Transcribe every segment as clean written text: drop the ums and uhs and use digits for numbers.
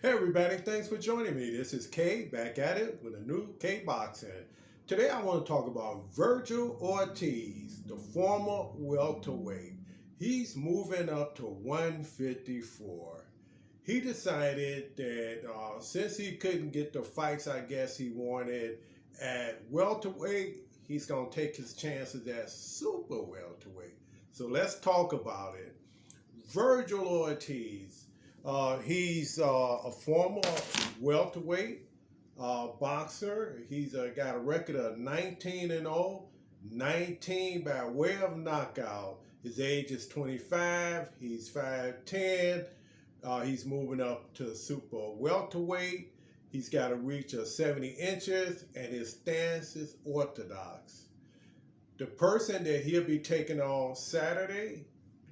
Hey everybody, thanks for joining me. This is Kay back at it with a new K Boxing. Today I want to talk about Vergil Ortiz, the former welterweight. He's moving up to 154. He decided that since he couldn't get the fights I guess he wanted at welterweight, he's going to take his chances at super welterweight. So let's talk about it. Vergil Ortiz. He's a former welterweight boxer. He's got a record of 19-0, 19 by way of knockout. His age is 25. He's 5'10". He's moving up to super welterweight. He's got a reach of 70 inches, and his stance is orthodox. The person that he'll be taking on Saturday,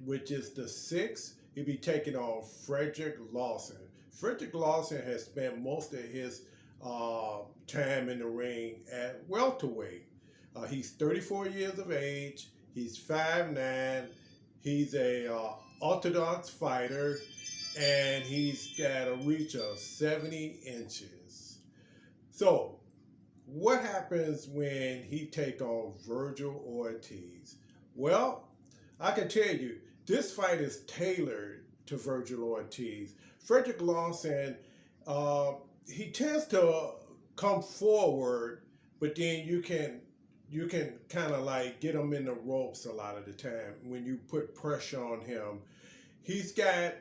which is the 6th, he'll be taking on Fredrick Lawson. Fredrick Lawson has spent most of his time in the ring at welterweight. He's 34 years of age. He's 5'9". He's a orthodox fighter, and he's got a reach of 70 inches. So, what happens when he take on Vergil Ortiz? Well, I can tell you, this fight is tailored to Vergil Ortiz. Fredrick Lawson, he tends to come forward, but then you can kind of like get him in the ropes a lot of the time when you put pressure on him. He's got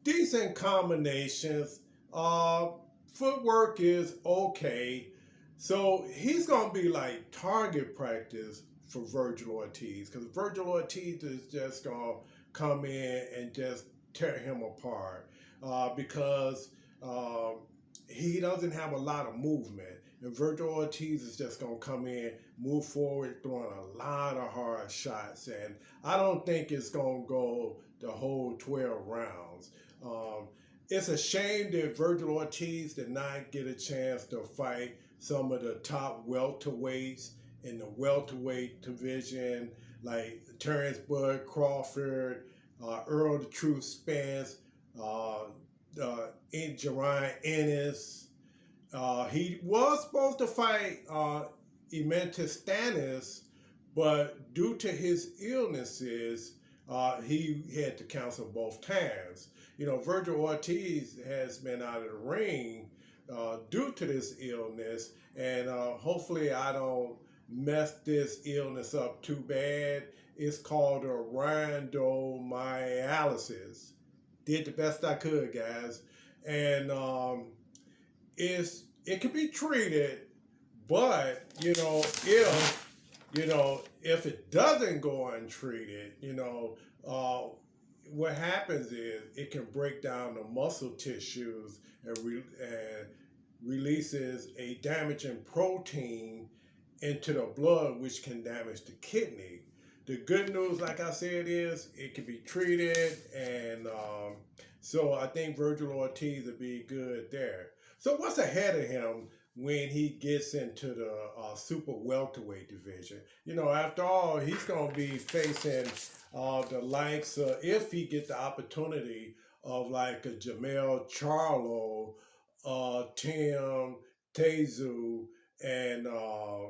decent combinations. Footwork is okay. So he's going to be like target practice for Vergil Ortiz, because Vergil Ortiz is just going to come in and just tear him apart because he doesn't have a lot of movement. And Vergil Ortiz is just going to come in, move forward, throwing a lot of hard shots. And I don't think it's going to go the whole 12 rounds. It's a shame that Vergil Ortiz did not get a chance to fight some of the top welterweights in the welterweight division, like Terrence Bud Crawford, Earl the Truth Spence, Jerron Ennis. He was supposed to fight Ementis Stannis, but due to his illnesses, he had to cancel both times. You know, Vergil Ortiz has been out of the ring due to this illness, and hopefully I don't mess this illness up too bad. It's called a rhabdomyolysis. Did the best I could, guys, and it can be treated, but if it doesn't go untreated, what happens is it can break down the muscle tissues and releases a damaging protein into the blood, which can damage the kidney. The good news, like I said, is it can be treated, and so I think Vergil Ortiz will be good there. So what's ahead of him when he gets into the super welterweight division? After all, he's going to be facing the likes, if he get the opportunity, of like a Jamel Charlo, Tim Tezu, and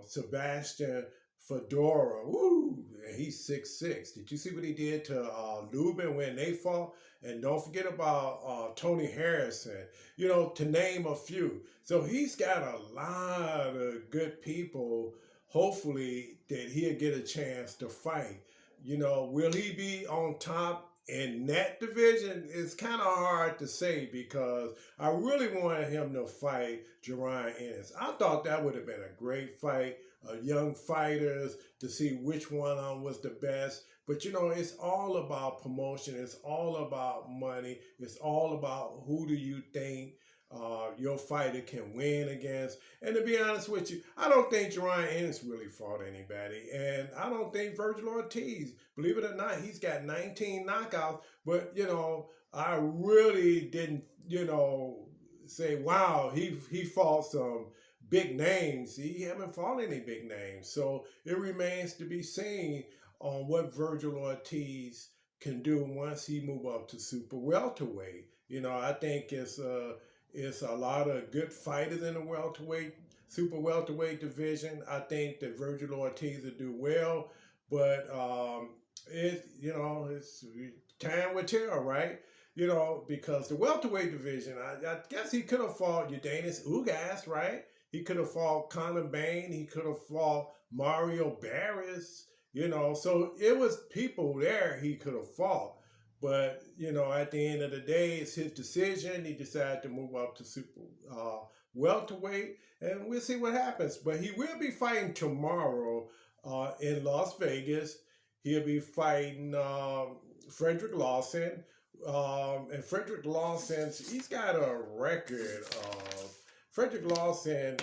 Sebastian Fedora. Woo! And he's 6'6". Did you see what he did to Lubin when they fought? And don't forget about Tony Harrison, to name a few. So he's got a lot of good people, hopefully, that he'll get a chance to fight. Will he be on top in that division? It's kind of hard to say, because I really wanted him to fight Jerron Ennis. I thought that would have been a great fight, young fighters, to see which one was the best. But it's all about promotion. It's all about money. It's all about who do you think your fighter can win against. And to be honest with you, I don't think Jerron Ennis really fought anybody. And I don't think Vergil Ortiz, believe it or not, he's got 19 knockouts. But, I really didn't, say, wow, he fought some big names. He haven't fought any big names. So it remains to be seen on what Vergil Ortiz can do once he move up to super welterweight. I think it's a lot of good fighters in the welterweight, super welterweight division. I think that Vergil Ortiz will do well, but it's time will tell, right? Because the welterweight division, I guess he could have fought Udanis Ugas, right? He could have fought Conor Bain. He could have fought Mario Barris. So it was people there he could have fought. But at the end of the day, it's his decision. He decided to move up to super welterweight, and we'll see what happens. But he will be fighting tomorrow in Las Vegas. He'll be fighting Fredrick Lawson. And Fredrick Lawson, he's got a record of Fredrick Lawson.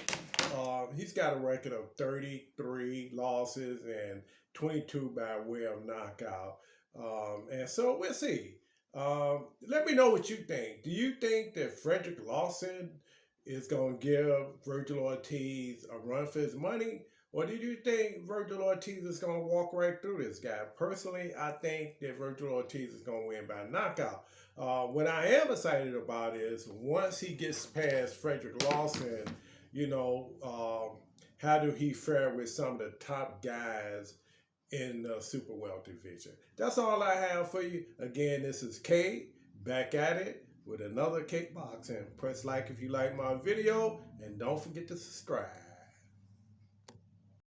He's got a record of 33 losses and 22 by way of knockout. And so we'll see. Let me know what you think. Do you think that Fredrick Lawson is going to give Vergil Ortiz a run for his money? Or do you think Vergil Ortiz is going to walk right through this guy? Personally, I think that Vergil Ortiz is going to win by knockout. What I am excited about is once he gets past Fredrick Lawson, how do he fare with some of the top guys in the super welter division? That's all I have for you. Again, this is K, back at it with another kickboxing. Press like if you like my video, and don't forget to subscribe.